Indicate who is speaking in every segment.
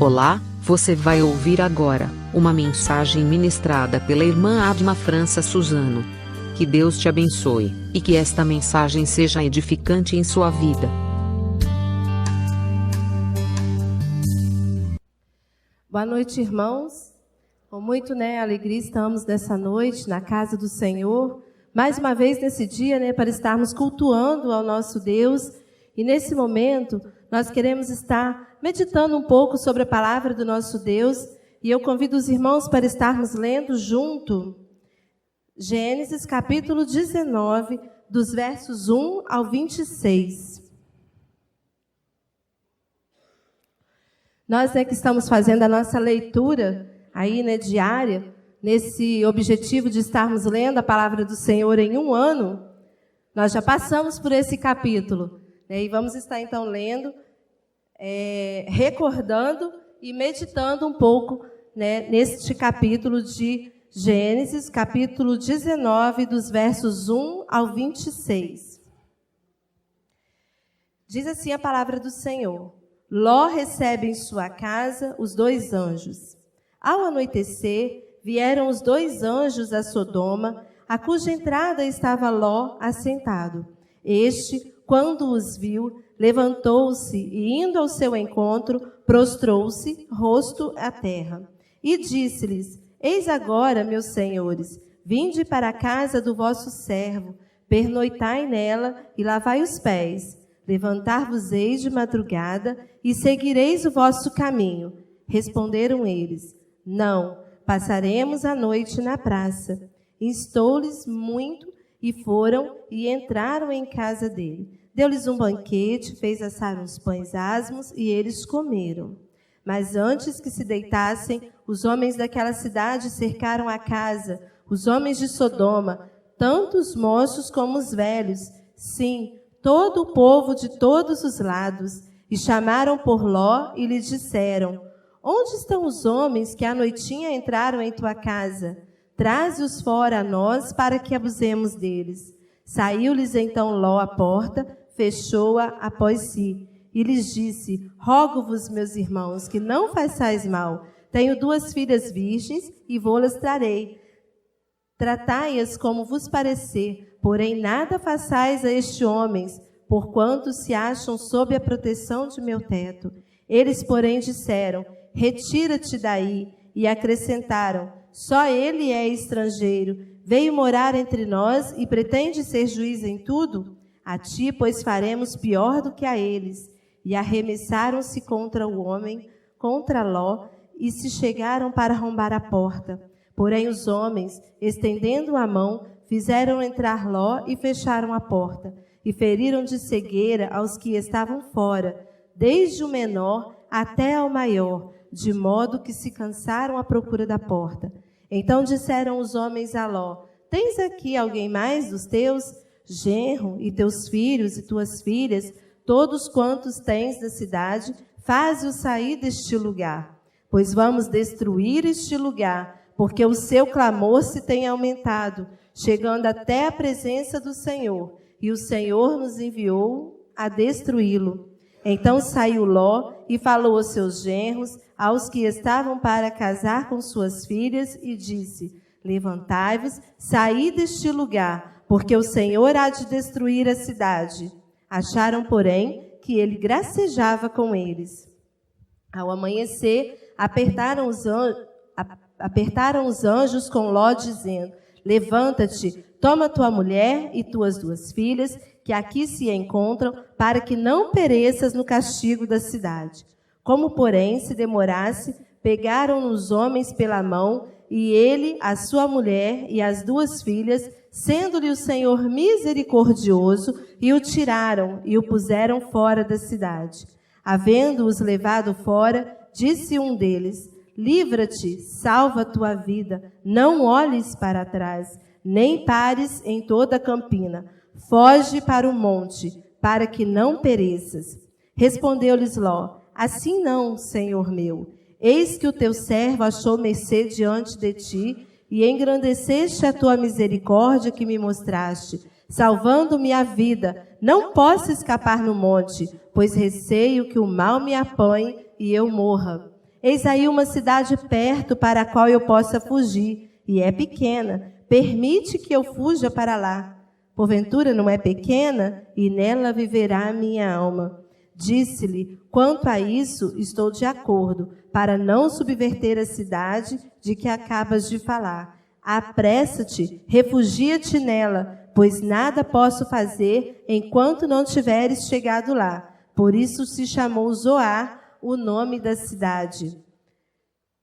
Speaker 1: Olá, você vai ouvir agora uma mensagem ministrada pela irmã Adma França Suzano. Que Deus te abençoe, e que esta mensagem seja edificante em sua vida.
Speaker 2: Boa noite, irmãos. Com muito alegria estamos nessa noite na casa do Senhor. Mais uma vez nesse dia, para estarmos cultuando ao nosso Deus. E nesse momento, nós queremos estar meditando um pouco sobre a palavra do nosso Deus. E eu convido os irmãos para estarmos lendo junto Gênesis capítulo 19, dos versos 1 ao 26. Nós que estamos fazendo a nossa leitura aí, diária, nesse objetivo de estarmos lendo a palavra do Senhor em um ano, nós já passamos por esse capítulo, e vamos estar então lendo, recordando e meditando um pouco, neste capítulo de Gênesis, capítulo 19, dos versos 1 ao 26. Diz assim a palavra do Senhor: Ló recebe em sua casa os 2 anjos. Ao anoitecer, vieram os 2 anjos a Sodoma, a cuja entrada estava Ló assentado. Este, quando os viu, levantou-se e, indo ao seu encontro, prostrou-se, rosto à terra. E disse-lhes: Eis agora, meus senhores, vinde para a casa do vosso servo, pernoitai nela e lavai os pés. Levantar-vos-eis de madrugada e seguireis o vosso caminho. Responderam eles: Não, passaremos a noite na praça. Instou-lhes muito e foram e entraram em casa dele. Deu-lhes um banquete, fez assar uns pães asmos e eles comeram. Mas antes que se deitassem, os homens daquela cidade cercaram a casa, os homens de Sodoma, tanto os moços como os velhos, sim, todo o povo de todos os lados, e chamaram por Ló e lhe disseram: Onde estão os homens que à noitinha entraram em tua casa? Traze-os fora a nós para que abusemos deles. Saiu-lhes então Ló à porta, fechou-a após si, e lhes disse: Rogo-vos, meus irmãos, que não façais mal. Tenho 2 filhas virgens e vô-las trarei. Tratai-as como vos parecer, porém nada façais a estes homens, porquanto se acham sob a proteção de meu teto. Eles, porém, disseram: Retira-te daí. E acrescentaram: Só ele é estrangeiro, veio morar entre nós e pretende ser juiz em tudo? A ti, pois, faremos pior do que a eles. E arremessaram-se contra o homem, contra Ló, e se chegaram para arrombar a porta. Porém os homens, estendendo a mão, fizeram entrar Ló e fecharam a porta, e feriram de cegueira aos que estavam fora, desde o menor até ao maior, de modo que se cansaram à procura da porta. Então disseram os homens a Ló: Tens aqui alguém mais dos teus? Genro, e teus filhos e tuas filhas, todos quantos tens da cidade, faze-os sair deste lugar. Pois vamos destruir este lugar, porque o seu clamor se tem aumentado, chegando até a presença do Senhor, e o Senhor nos enviou a destruí-lo. Então saiu Ló e falou aos seus genros, aos que estavam para casar com suas filhas, e disse: Levantai-vos, saí deste lugar, porque o Senhor há de destruir a cidade. Acharam, porém, que ele gracejava com eles. Ao amanhecer, apertaram os anjos com Ló, dizendo: Levanta-te, toma tua mulher e tuas 2 filhas, que aqui se encontram, para que não pereças no castigo da cidade. Como, porém, se demorasse, pegaram os homens pela mão, e ele, a sua mulher e as 2 filhas, sendo-lhe o Senhor misericordioso, e o tiraram e o puseram fora da cidade. Havendo-os levado fora, disse um deles: Livra-te, salva a tua vida, não olhes para trás, nem pares em toda a campina. Foge para o monte, para que não pereças. Respondeu-lhes Ló: Assim não, Senhor meu. Eis que o teu servo achou mercê diante de ti, e engrandeceste a tua misericórdia que me mostraste, salvando-me a vida. Não posso escapar no monte, pois receio que o mal me apanhe e eu morra. Eis aí uma cidade perto para a qual eu possa fugir, e é pequena. Permite que eu fuja para lá. Porventura não é pequena, e nela viverá a minha alma. Disse-lhe, quanto a isso, estou de acordo, para não subverter a cidade de que acabas de falar. Apressa-te, refugia-te nela, pois nada posso fazer enquanto não tiveres chegado lá. Por isso se chamou Zoar, o nome da cidade.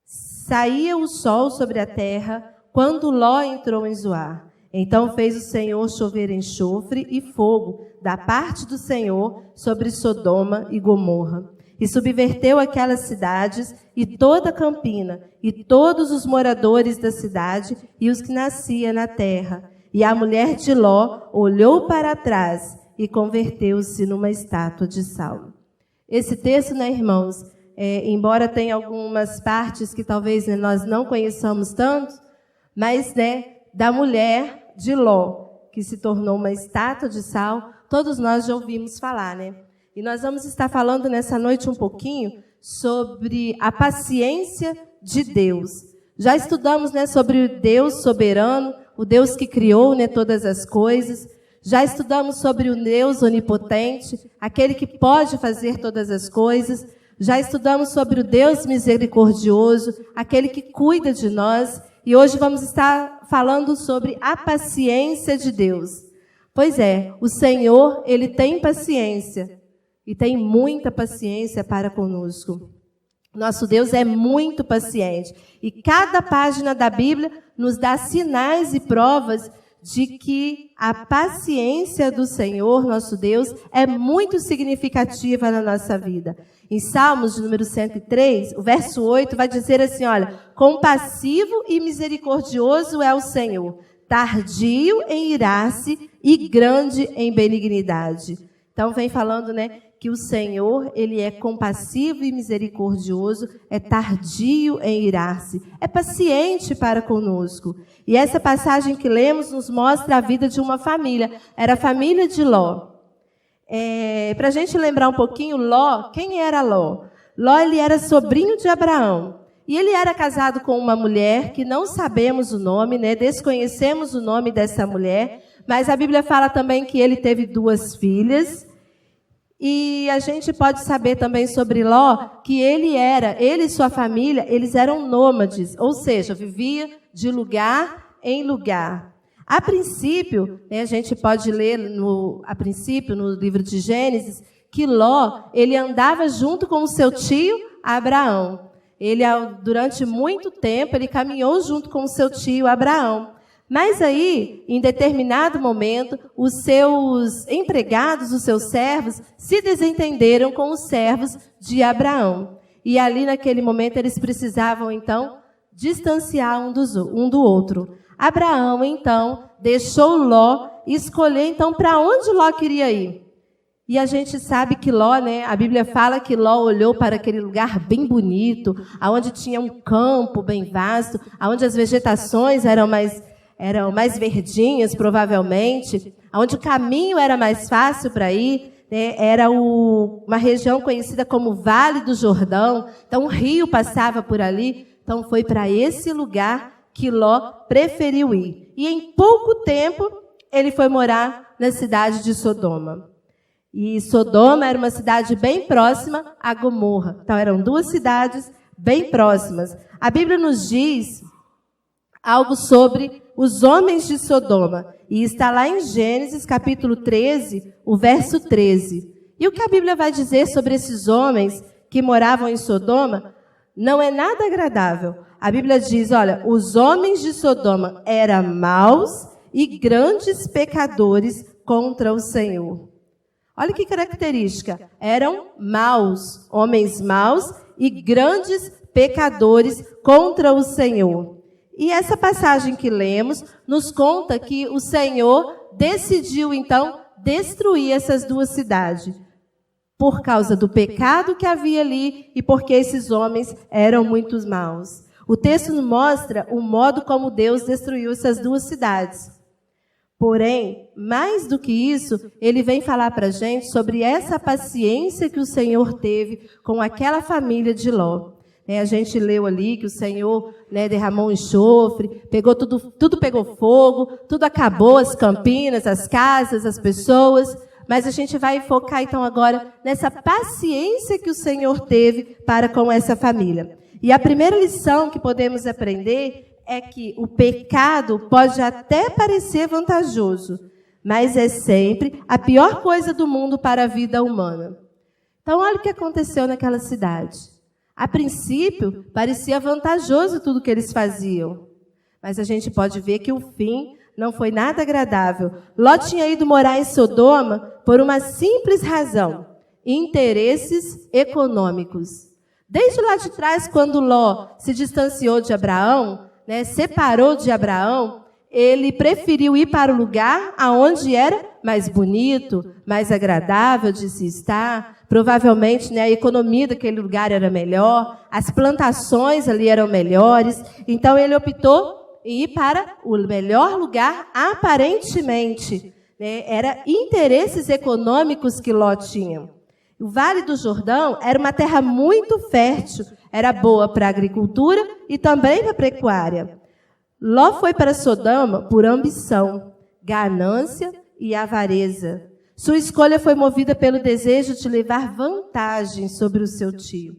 Speaker 2: Saía o sol sobre a terra, quando Ló entrou em Zoar. Então fez o Senhor chover enxofre e fogo, da parte do Senhor, sobre Sodoma e Gomorra. E subverteu aquelas cidades, e toda a campina, e todos os moradores da cidade, e os que nasciam na terra. E a mulher de Ló olhou para trás, e converteu-se numa estátua de sal. Esse texto, né, irmãos, embora tenha algumas partes que talvez nós não conheçamos tanto, mas, né, da mulher de Ló, que se tornou uma estátua de sal, todos nós já ouvimos falar, né? E nós vamos estar falando nessa noite um pouquinho sobre a paciência de Deus. Já estudamos, né, sobre o Deus soberano, o Deus que criou, né, todas as coisas. Já estudamos sobre o Deus onipotente, aquele que pode fazer todas as coisas. Já estudamos sobre o Deus misericordioso, aquele que cuida de nós. E hoje vamos estar falando sobre a paciência de Deus. Pois é, o Senhor, Ele tem paciência. E tem muita paciência para conosco. Nosso Deus é muito paciente. E cada página da Bíblia nos dá sinais e provas de que a paciência do Senhor, nosso Deus, é muito significativa na nossa vida. Em Salmos, de número 103, o verso 8, vai dizer assim, olha, compassivo e misericordioso é o Senhor, tardio em irar-se e grande em benignidade. Então, vem falando, né, que o Senhor, Ele é compassivo e misericordioso, é tardio em irar-se, é paciente para conosco. E essa passagem que lemos nos mostra a vida de uma família, era a família de Ló. Para a gente lembrar um pouquinho, Ló, quem era Ló? Ló, ele era sobrinho de Abraão. E ele era casado com uma mulher que não sabemos o nome, né? Desconhecemos o nome dessa mulher, mas a Bíblia fala também que ele teve 2 filhas. E a gente pode saber também sobre Ló que ele e sua família, eles eram nômades, ou seja, vivia de lugar em lugar. A princípio, né, a gente pode ler no livro de Gênesis, que Ló, ele andava junto com o seu tio Abraão. Ele, durante muito tempo, ele caminhou junto com o seu tio Abraão. Mas aí, em determinado momento, os seus empregados, os seus servos, se desentenderam com os servos de Abraão. E ali, naquele momento, eles precisavam, então, distanciar um do outro. Abraão, então, deixou Ló escolher, então, para onde Ló queria ir. E a gente sabe que Ló, né, a Bíblia fala que Ló olhou para aquele lugar bem bonito, onde tinha um campo bem vasto, onde as vegetações eram mais verdinhas, provavelmente, onde o caminho era mais fácil para ir, né, era uma região conhecida como Vale do Jordão, então um rio passava por ali, então foi para esse lugar que Ló preferiu ir. E em pouco tempo, ele foi morar na cidade de Sodoma. E Sodoma era uma cidade bem próxima a Gomorra. Então, eram 2 cidades bem próximas. A Bíblia nos diz algo sobre os homens de Sodoma. E está lá em Gênesis, capítulo 13, o verso 13. E o que a Bíblia vai dizer sobre esses homens que moravam em Sodoma não é nada agradável. A Bíblia diz, olha, os homens de Sodoma eram maus e grandes pecadores contra o Senhor. Olha que característica. Eram maus, homens maus e grandes pecadores contra o Senhor. E essa passagem que lemos nos conta que o Senhor decidiu, então, destruir essas 2 cidades. Por causa do pecado que havia ali e porque esses homens eram muito maus. O texto nos mostra o modo como Deus destruiu essas 2 cidades. Porém, mais do que isso, ele vem falar para a gente sobre essa paciência que o Senhor teve com aquela família de Ló. A gente leu ali que o Senhor, derramou um enxofre, pegou tudo pegou fogo, tudo acabou, as campinas, as casas, as pessoas. Mas a gente vai focar então agora nessa paciência que o Senhor teve para com essa família. E a primeira lição que podemos aprender é que o pecado pode até parecer vantajoso, mas é sempre a pior coisa do mundo para a vida humana. Então, olha o que aconteceu naquela cidade. A princípio, parecia vantajoso tudo que eles faziam. Mas a gente pode ver que o fim não foi nada agradável. Ló tinha ido morar em Sodoma por uma simples razão: interesses econômicos. Desde lá de trás, quando Ló se distanciou de Abraão, separou de Abraão, ele preferiu ir para o lugar aonde era mais bonito, mais agradável de se estar. Provavelmente, a economia daquele lugar era melhor, as plantações ali eram melhores. Então, ele optou em ir para o melhor lugar, aparentemente. Era interesses econômicos que Ló tinha. O Vale do Jordão era uma terra muito fértil, era boa para a agricultura e também para a pecuária. Ló foi para Sodoma por ambição, ganância e avareza. Sua escolha foi movida pelo desejo de levar vantagem sobre o seu tio.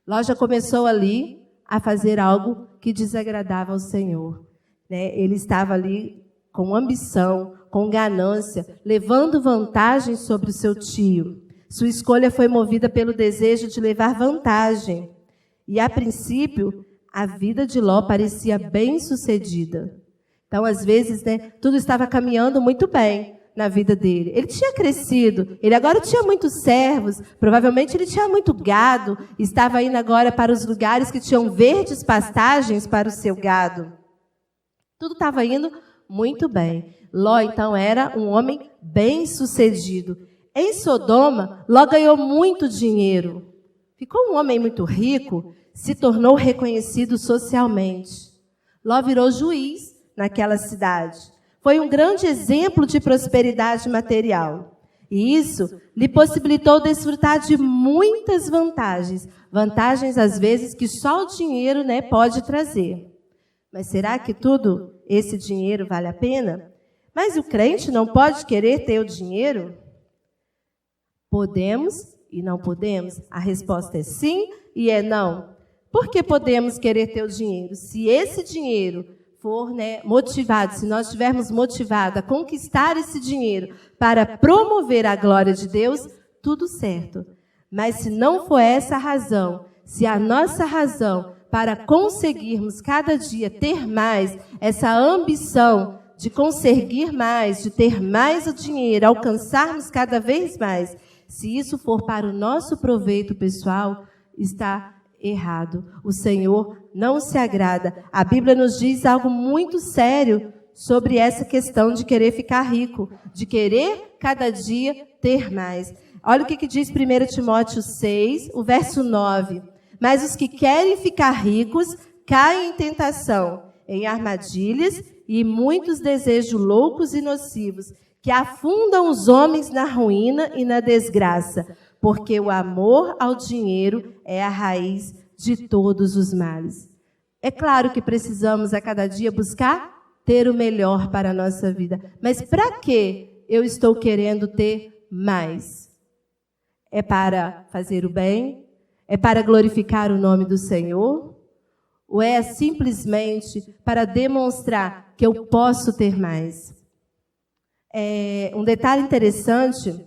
Speaker 2: Ló já começou ali a fazer algo que desagradava ao Senhor. Ele estava ali com ambição, com ganância, levando vantagem sobre o seu tio. Sua escolha foi movida pelo desejo de levar vantagem. E, a princípio, a vida de Ló parecia bem-sucedida. Então, às vezes, tudo estava caminhando muito bem na vida dele. Ele tinha crescido, ele agora tinha muitos servos, provavelmente ele tinha muito gado, estava indo agora para os lugares que tinham verdes pastagens para o seu gado. Tudo estava indo muito bem. Ló, então, era um homem bem-sucedido. Em Sodoma, Ló ganhou muito dinheiro. Ficou um homem muito rico, se tornou reconhecido socialmente. Ló virou juiz naquela cidade. Foi um grande exemplo de prosperidade material. E isso lhe possibilitou desfrutar de muitas vantagens. Vantagens, às vezes, que só o dinheiro pode trazer. Mas será que tudo esse dinheiro vale a pena? Mas o crente não pode querer ter o dinheiro? Podemos e não podemos? A resposta é sim e é não. Por que podemos querer ter o dinheiro? Se esse dinheiro for motivado, se nós estivermos motivados a conquistar esse dinheiro para promover a glória de Deus, tudo certo. Mas se não for essa a razão, se a nossa razão para conseguirmos cada dia ter mais, essa ambição de conseguir mais, de ter mais o dinheiro, alcançarmos cada vez mais, se isso for para o nosso proveito pessoal, está errado. O Senhor não se agrada. A Bíblia nos diz algo muito sério sobre essa questão de querer ficar rico, de querer cada dia ter mais. Olha o que diz 1 Timóteo 6, o verso 9. Mas os que querem ficar ricos caem em tentação, em armadilhas e muitos desejos loucos e nocivos, que afundam os homens na ruína e na desgraça, porque o amor ao dinheiro é a raiz de todos os males. É claro que precisamos a cada dia buscar ter o melhor para a nossa vida. Mas para que eu estou querendo ter mais? É para fazer o bem? É para glorificar o nome do Senhor? Ou é simplesmente para demonstrar que eu posso ter mais? Um detalhe interessante,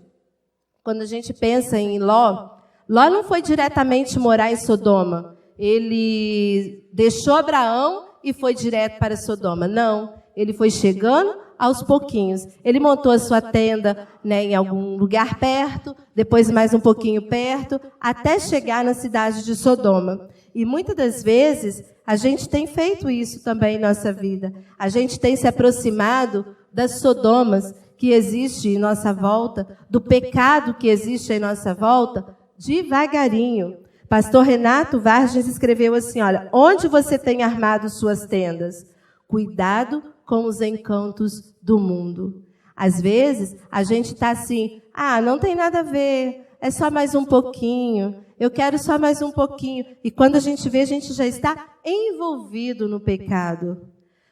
Speaker 2: quando a gente pensa em Ló, Ló não foi diretamente morar em Sodoma. Ele deixou Abraão e foi direto para Sodoma. Não, ele foi chegando aos pouquinhos. Ele montou a sua tenda em algum lugar perto, depois mais um pouquinho perto, até chegar na cidade de Sodoma. E muitas das vezes a gente tem feito isso também em nossa vida. A gente tem se aproximado das Sodomas que existe em nossa volta, do pecado que existe em nossa volta, devagarinho. Pastor Renato Vargas escreveu assim, olha, onde você tem armado suas tendas? Cuidado com os encantos do mundo. Às vezes, a gente está assim, não tem nada a ver, é só mais um pouquinho, eu quero só mais um pouquinho. E quando a gente vê, a gente já está envolvido no pecado.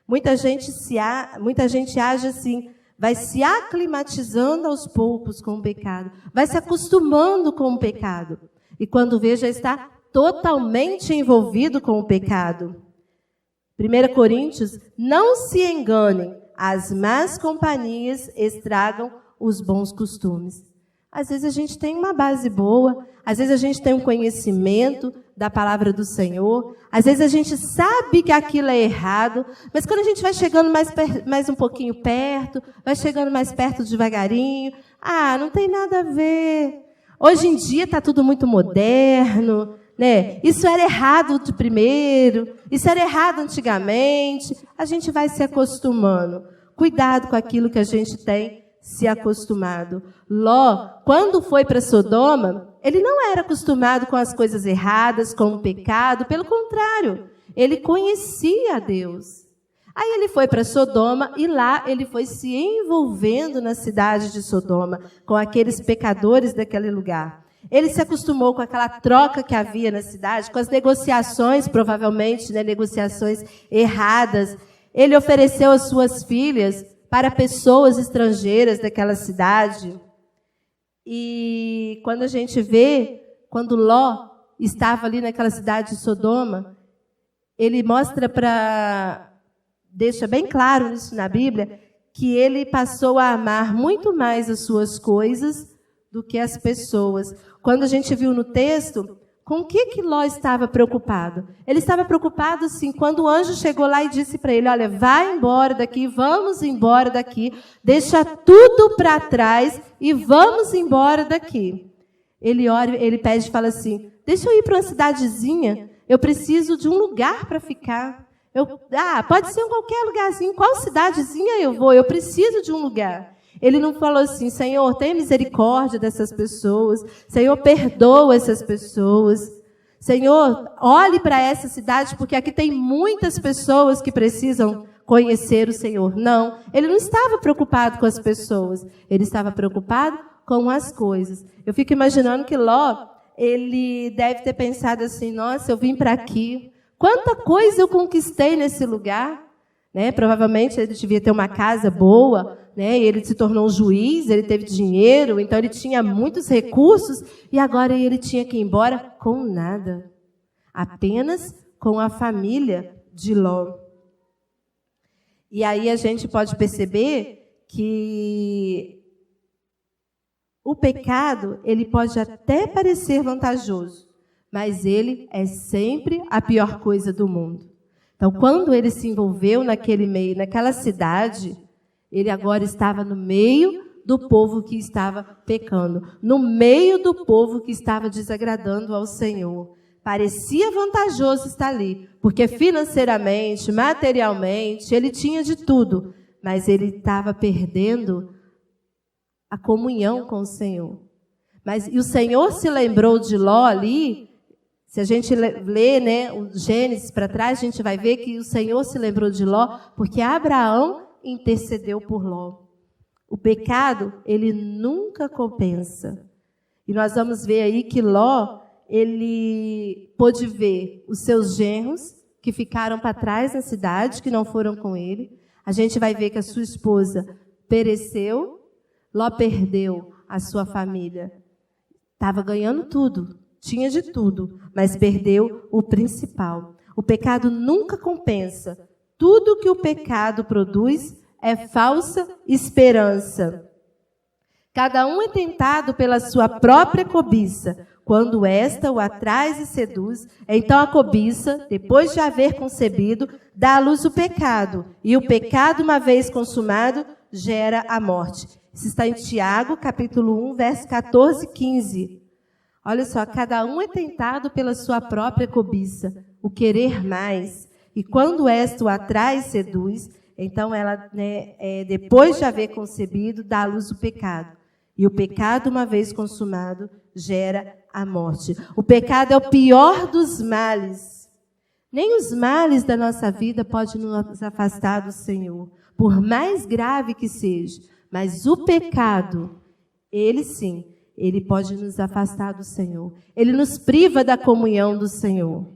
Speaker 2: Muita gente age assim, vai se aclimatizando aos poucos com o pecado, vai se acostumando com o pecado. E quando vê, já está totalmente envolvido com o pecado. 1 Coríntios, não se enganem, as más companhias estragam os bons costumes. Às vezes a gente tem uma base boa, às vezes a gente tem um conhecimento da palavra do Senhor, às vezes a gente sabe que aquilo é errado, mas quando a gente vai chegando mais um pouquinho perto, vai chegando mais perto devagarinho, não tem nada a ver. Hoje em dia está tudo muito moderno, né? Isso era errado de primeiro, isso era errado antigamente. A gente vai se acostumando. Cuidado com aquilo que a gente tem se acostumado. Ló, quando foi para Sodoma, ele não era acostumado com as coisas erradas, com o pecado. Pelo contrário, ele conhecia a Deus. Aí ele foi para Sodoma e lá ele foi se envolvendo na cidade de Sodoma, com aqueles pecadores daquele lugar. Ele se acostumou com aquela troca que havia na cidade, com as negociações, provavelmente, né, negociações erradas. Ele ofereceu as suas filhas para pessoas estrangeiras daquela cidade. E quando a gente vê, quando Ló estava ali naquela cidade de Sodoma, ele deixa bem claro isso na Bíblia, que ele passou a amar muito mais as suas coisas do que as pessoas. Quando a gente viu no texto, com o que Ló estava preocupado? Ele estava preocupado, sim, quando o anjo chegou lá e disse para ele, olha, vai embora daqui, vamos embora daqui, deixa tudo para trás e vamos embora daqui. Ele ora, ele pede e fala assim, deixa eu ir para uma cidadezinha, eu preciso de um lugar para ficar. Pode ser em qualquer lugarzinho, qual cidadezinha eu vou? Eu preciso de um lugar. Ele não falou assim, Senhor, tenha misericórdia dessas pessoas. Senhor, perdoa essas pessoas. Senhor, olhe para essa cidade, porque aqui tem muitas pessoas que precisam conhecer o Senhor. Não, ele não estava preocupado com as pessoas. Ele estava preocupado com as coisas. Eu fico imaginando que Ló, ele deve ter pensado assim, nossa, eu vim para aqui. Quanta coisa eu conquistei nesse lugar. Né? Provavelmente ele devia ter uma casa boa, né? E ele se tornou um juiz, ele teve dinheiro, então ele tinha muitos recursos, e agora ele tinha que ir embora com nada, apenas com a família de Ló. E aí a gente pode perceber que o pecado, ele pode até parecer vantajoso, mas ele é sempre a pior coisa do mundo. Então, quando ele se envolveu naquele meio, naquela cidade, ele agora estava no meio do povo que estava pecando, no meio do povo que estava desagradando ao Senhor. Parecia vantajoso estar ali, porque financeiramente, materialmente, ele tinha de tudo, mas ele estava perdendo a comunhão com o Senhor. E o Senhor se lembrou de Ló ali. Se a gente lê, né, o Gênesis para trás, a gente vai ver que o Senhor se lembrou de Ló, porque Abraão intercedeu por Ló. O pecado, ele nunca compensa. E nós vamos ver aí que Ló, ele pôde ver os seus genros, que ficaram para trás na cidade, que não foram com ele. A gente vai ver que a sua esposa pereceu, Ló perdeu a sua família. Estava ganhando tudo. Tinha de tudo, mas perdeu o principal. O pecado nunca compensa. Tudo que o pecado produz é falsa esperança. Cada um é tentado pela sua própria cobiça. Quando esta o atrai e seduz, então a cobiça, depois de haver concebido, dá à luz o pecado. E o pecado, uma vez consumado, gera a morte. Isso está em Tiago, capítulo 1, verso 14 e 15. Olha só, cada um é tentado pela sua própria cobiça, o querer mais. E quando esta o atrai e seduz, então ela, depois de haver concebido, dá à luz o pecado. E o pecado, uma vez consumado, gera a morte. O pecado é o pior dos males. Nem os males da nossa vida podem nos afastar do Senhor, por mais grave que seja. Mas o pecado, ele sim, ele pode nos afastar do Senhor. Ele nos priva da comunhão do Senhor.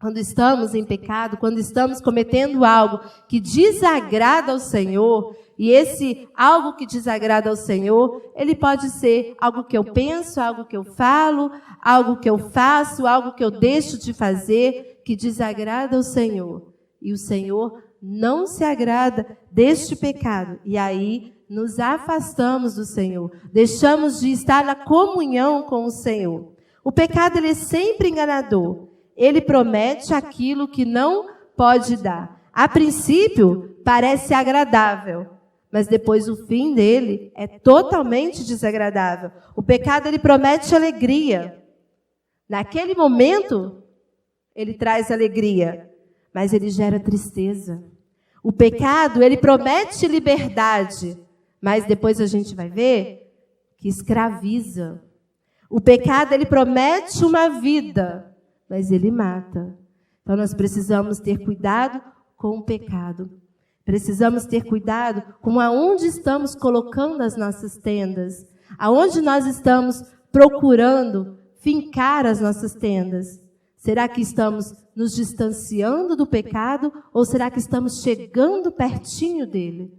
Speaker 2: Quando estamos em pecado, quando estamos cometendo algo que desagrada ao Senhor, e esse algo que desagrada ao Senhor, ele pode ser algo que eu penso, algo que eu falo, algo que eu faço, algo que eu deixo de fazer, que desagrada ao Senhor. E o Senhor não se agrada deste pecado. E aí nos afastamos do Senhor. Deixamos de estar na comunhão com o Senhor. O pecado ele é sempre enganador. Ele promete aquilo que não pode dar. A princípio, parece agradável, mas depois o fim dele é totalmente desagradável. O pecado, ele promete alegria. Naquele momento, ele traz alegria, mas ele gera tristeza. O pecado, ele promete liberdade, mas depois a gente vai ver que escraviza. O pecado, ele promete uma vida, mas ele mata. Então, nós precisamos ter cuidado com o pecado. Precisamos ter cuidado com aonde estamos colocando as nossas tendas. Aonde nós estamos procurando fincar as nossas tendas. Será que estamos nos distanciando do pecado ou será que estamos chegando pertinho dele?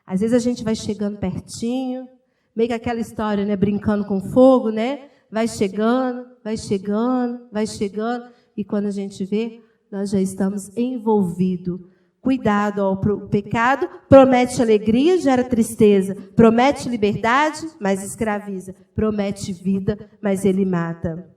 Speaker 2: Às vezes a gente vai chegando pertinho, meio que aquela história, né, brincando com fogo, né? Vai chegando, vai chegando, vai chegando. E quando a gente vê, nós já estamos envolvidos. Cuidado, ó, o pecado promete alegria, gera tristeza. Promete liberdade, mas escraviza. Promete vida, mas ele mata.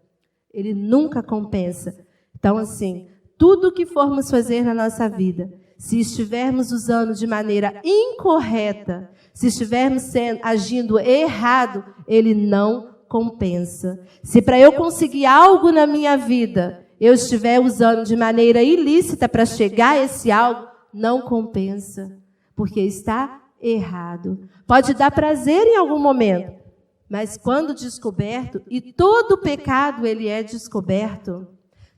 Speaker 2: Ele nunca compensa. Então, assim, tudo que formos fazer na nossa vida, se estivermos usando de maneira incorreta, se estivermos agindo errado, ele não compensa. Se para eu conseguir algo na minha vida, eu estiver usando de maneira ilícita para chegar a esse algo, não compensa, porque está errado. Pode dar prazer em algum momento, mas quando descoberto, e todo pecado ele é descoberto,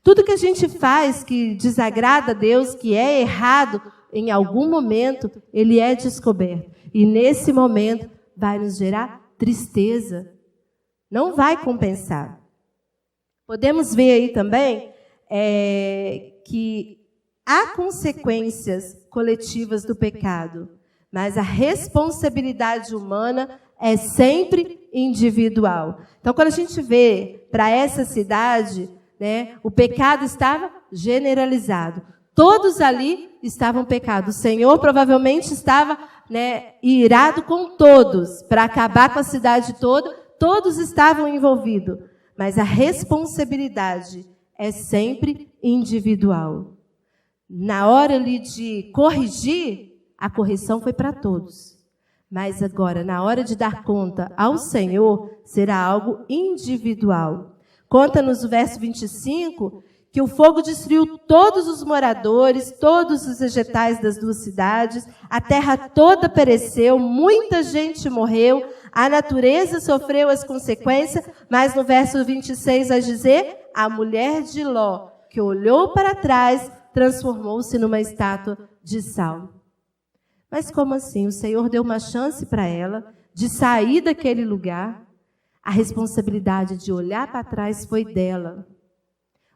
Speaker 2: tudo que a gente faz que desagrada a Deus, que é errado, em algum momento, ele é descoberto. E nesse momento vai nos gerar tristeza. Não vai compensar. Podemos ver aí também que há consequências coletivas do pecado, mas a responsabilidade humana é sempre individual. Então, quando a gente vê para essa cidade, né, o pecado estava generalizado. Todos ali estavam pecados. O Senhor provavelmente estava, né, irado com todos para acabar com a cidade toda. Todos estavam envolvidos, mas a responsabilidade é sempre individual. Na hora ali de corrigir, a correção foi para todos. Mas agora, na hora de dar conta ao Senhor, será algo individual. Conta-nos o verso 25, que o fogo destruiu todos os moradores, todos os vegetais das duas cidades, a terra toda pereceu, muita gente morreu, a natureza sofreu as consequências, mas no verso 26 vai dizer, a mulher de Ló, que olhou para trás, transformou-se numa estátua de sal. Mas como assim? O Senhor deu uma chance para ela de sair daquele lugar. A responsabilidade de olhar para trás foi dela.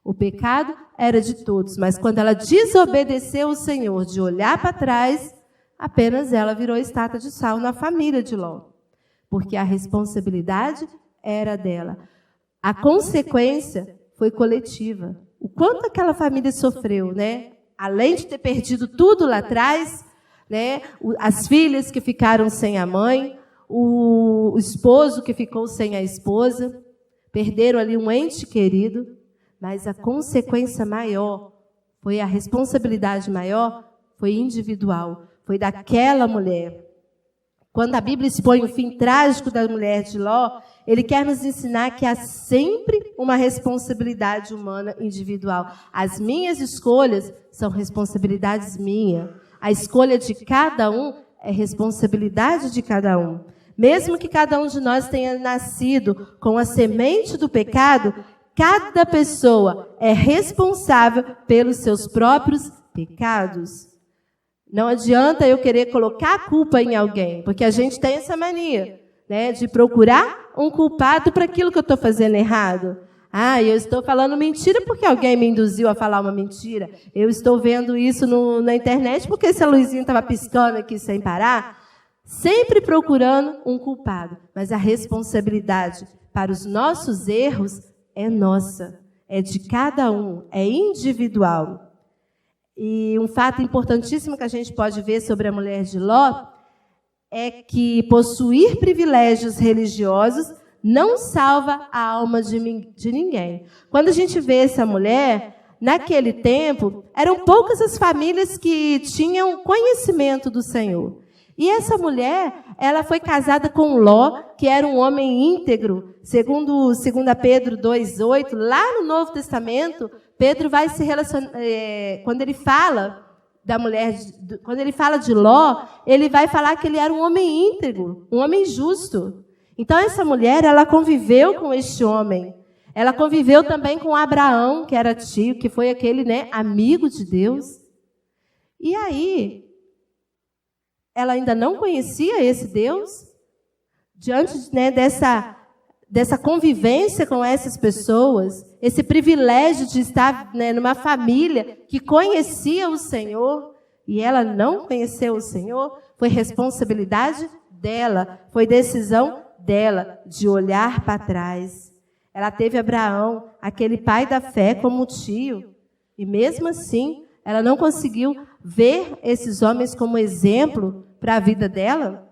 Speaker 2: O pecado era de todos, mas quando ela desobedeceu o Senhor de olhar para trás, apenas ela virou estátua de sal na família de Ló. Porque a responsabilidade era dela. A consequência foi coletiva. O quanto aquela família sofreu, né? Além de ter perdido tudo lá atrás, né? As filhas que ficaram sem a mãe, o esposo que ficou sem a esposa, perderam ali um ente querido, mas a consequência maior, foi a responsabilidade maior, foi individual, foi daquela mulher. Quando a Bíblia expõe o fim trágico da mulher de Ló, ele quer nos ensinar que há sempre uma responsabilidade humana individual. As minhas escolhas são responsabilidades minhas. A escolha de cada um é responsabilidade de cada um. Mesmo que cada um de nós tenha nascido com a semente do pecado, cada pessoa é responsável pelos seus próprios pecados. Não adianta eu querer colocar a culpa em alguém, porque a gente tem essa mania, né, de procurar um culpado para aquilo que eu estou fazendo errado. Ah, eu estou falando mentira porque alguém me induziu a falar uma mentira. Eu estou vendo isso na internet porque essa luzinha estava piscando aqui sem parar. Sempre procurando um culpado. Mas a responsabilidade para os nossos erros é nossa. É de cada um. É individual. E um fato importantíssimo que a gente pode ver sobre a mulher de Ló é que possuir privilégios religiosos não salva a alma de ninguém. Quando a gente vê essa mulher, naquele tempo, eram poucas as famílias que tinham conhecimento do Senhor. E essa mulher, ela foi casada com Ló, que era um homem íntegro. Segundo 2 Pedro 2,8, lá no Novo Testamento, Pedro vai se relacionar... quando ele fala da mulher, quando ele fala de Ló, ele vai falar que ele era um homem íntegro, um homem justo. Então, essa mulher, ela conviveu com este homem. Ela conviveu também com Abraão, que era tio, que foi aquele, amigo de Deus. E aí, ela ainda não conhecia esse Deus? Diante dessa convivência com essas pessoas, esse privilégio de estar numa família que conhecia o Senhor, e ela não conheceu o Senhor, foi responsabilidade dela, foi decisão dela de olhar para trás. Ela teve Abraão, aquele pai da fé, como tio. E mesmo assim, ela não conseguiu ver esses homens como exemplo para a vida dela.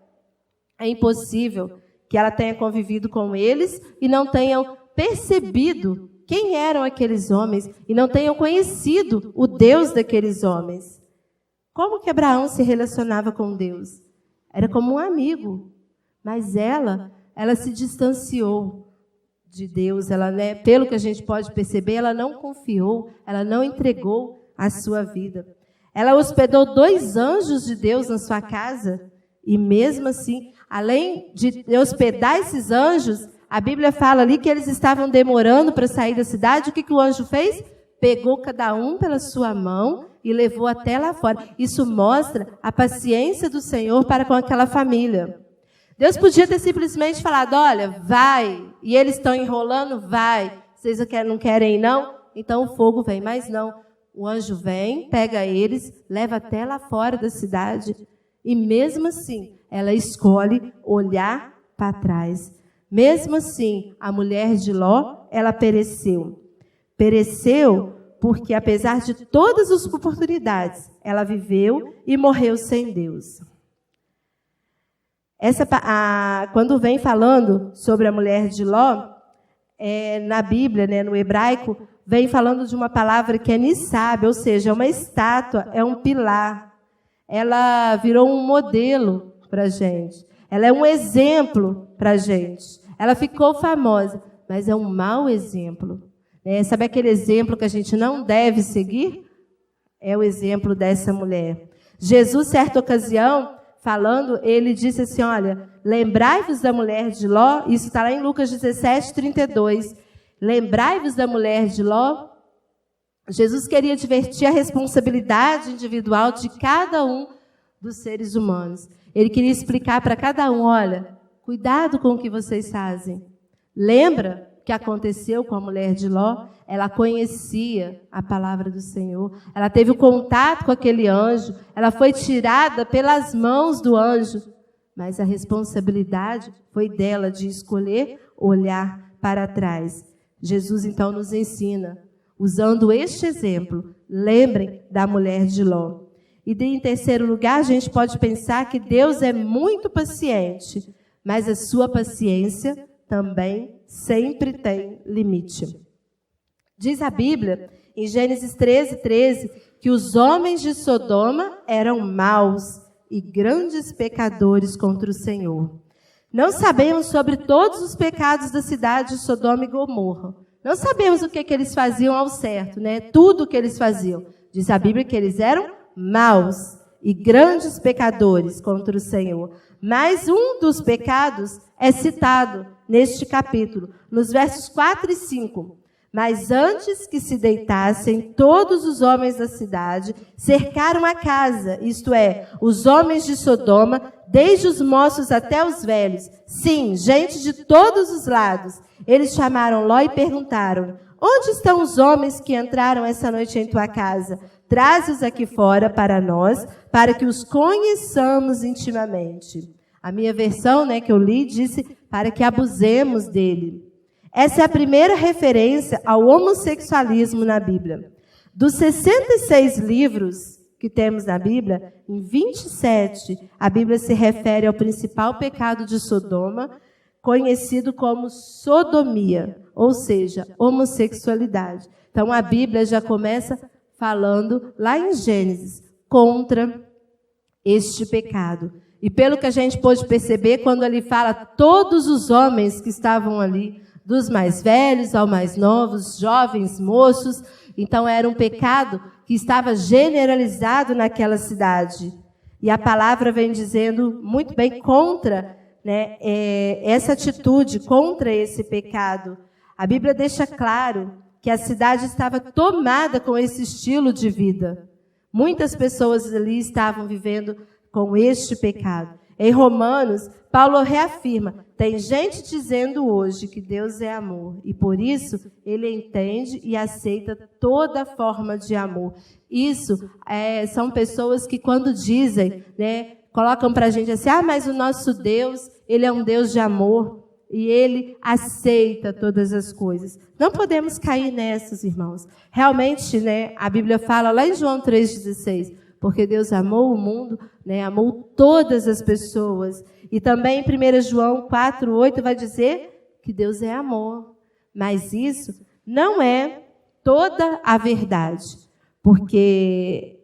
Speaker 2: É impossível que ela tenha convivido com eles e não tenham percebido quem eram aqueles homens e não tenham conhecido o Deus daqueles homens. Como que Abraão se relacionava com Deus? Era como um amigo. Mas ela se distanciou de Deus. Ela, pelo que a gente pode perceber, ela não confiou, ela não entregou a sua vida. Ela hospedou 2 anjos de Deus na sua casa, e mesmo assim, além de hospedar esses anjos, a Bíblia fala ali que eles estavam demorando para sair da cidade. O que o anjo fez? Pegou cada um pela sua mão e levou até lá fora. Isso mostra a paciência do Senhor para com aquela família. Deus podia ter simplesmente falado, olha, vai, e eles estão enrolando, vai. Vocês não querem ir, não? Então o fogo vem, mas não. O anjo vem, pega eles, leva até lá fora da cidade, e mesmo assim, ela escolhe olhar para trás. Mesmo assim, a mulher de Ló, ela pereceu. Pereceu porque, apesar de todas as oportunidades, ela viveu e morreu sem Deus. Quando vem falando sobre a mulher de Ló, na Bíblia, no hebraico, vem falando de uma palavra que é nissab, ou seja, é uma estátua, é um pilar. Ela virou um modelo para a gente. Ela é um exemplo para a gente. Ela ficou famosa, mas é um mau exemplo. Sabe aquele exemplo que a gente não deve seguir? É o exemplo dessa mulher. Jesus, certa ocasião, falando, ele disse assim, olha, lembrai-vos da mulher de Ló, isso está lá em Lucas 17:32. Lembrai-vos da mulher de Ló. Jesus queria advertir a responsabilidade individual de cada um dos seres humanos. Ele queria explicar para cada um, olha, cuidado com o que vocês fazem. Lembra o que aconteceu com a mulher de Ló? Ela conhecia a palavra do Senhor. Ela teve o contato com aquele anjo. Ela foi tirada pelas mãos do anjo. Mas a responsabilidade foi dela de escolher olhar para trás. Jesus, então, nos ensina, usando este exemplo, lembrem da mulher de Ló. E em terceiro lugar, a gente pode pensar que Deus é muito paciente, mas a sua paciência também sempre tem limite. Diz a Bíblia, em Gênesis 13:13, que os homens de Sodoma eram maus e grandes pecadores contra o Senhor. Não sabemos sobre todos os pecados da cidade de Sodoma e Gomorra. Não sabemos o que eles faziam ao certo, Tudo o que eles faziam. Diz a Bíblia que eles eram maus e grandes pecadores contra o Senhor. Mas um dos pecados é citado neste capítulo, nos versos 4 e 5. Mas antes que se deitassem, todos os homens da cidade cercaram a casa, isto é, os homens de Sodoma, desde os moços até os velhos. Sim, gente de todos os lados. Eles chamaram Ló e perguntaram: onde estão os homens que entraram essa noite em tua casa? Traze-os aqui fora para nós, para que os conheçamos intimamente. A minha versão, que eu li, disse para que abusemos dele. Essa é a primeira referência ao homossexualismo na Bíblia. Dos 66 livros que temos na Bíblia, em 27, a Bíblia se refere ao principal pecado de Sodoma, conhecido como sodomia, ou seja, homossexualidade. Então, a Bíblia já começa falando, lá em Gênesis, contra este pecado. E pelo que a gente pôde perceber, quando ele fala todos os homens que estavam ali, dos mais velhos ao mais novos, jovens, moços, então era um pecado que estava generalizado naquela cidade. E a palavra vem dizendo muito bem contra essa atitude, contra esse pecado. A Bíblia deixa claro que a cidade estava tomada com esse estilo de vida. Muitas pessoas ali estavam vivendo com este pecado. Em Romanos, Paulo reafirma, tem gente dizendo hoje que Deus é amor, e por isso ele entende e aceita toda forma de amor. Isso são pessoas que quando dizem, colocam para a gente assim, mas o nosso Deus, ele é um Deus de amor, e ele aceita todas as coisas. Não podemos cair nessas, irmãos. Realmente, a Bíblia fala lá em João 3,16, porque Deus amou o mundo, amou todas as pessoas. E também em 1 João 4,8 vai dizer que Deus é amor. Mas isso não é toda a verdade, porque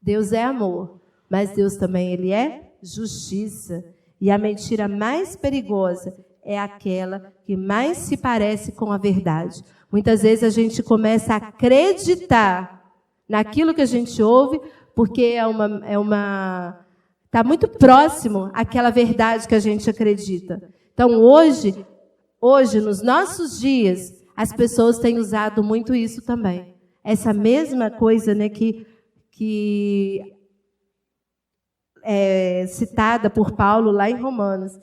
Speaker 2: Deus é amor, mas Deus também ele é justiça. E a mentira mais perigosa é aquela que mais se parece com a verdade. Muitas vezes a gente começa a acreditar naquilo que a gente ouve, porque está muito próximo àquela verdade que a gente acredita. Então, hoje, nos nossos dias, as pessoas têm usado muito isso também. Essa mesma coisa que é citada por Paulo lá em Romanos.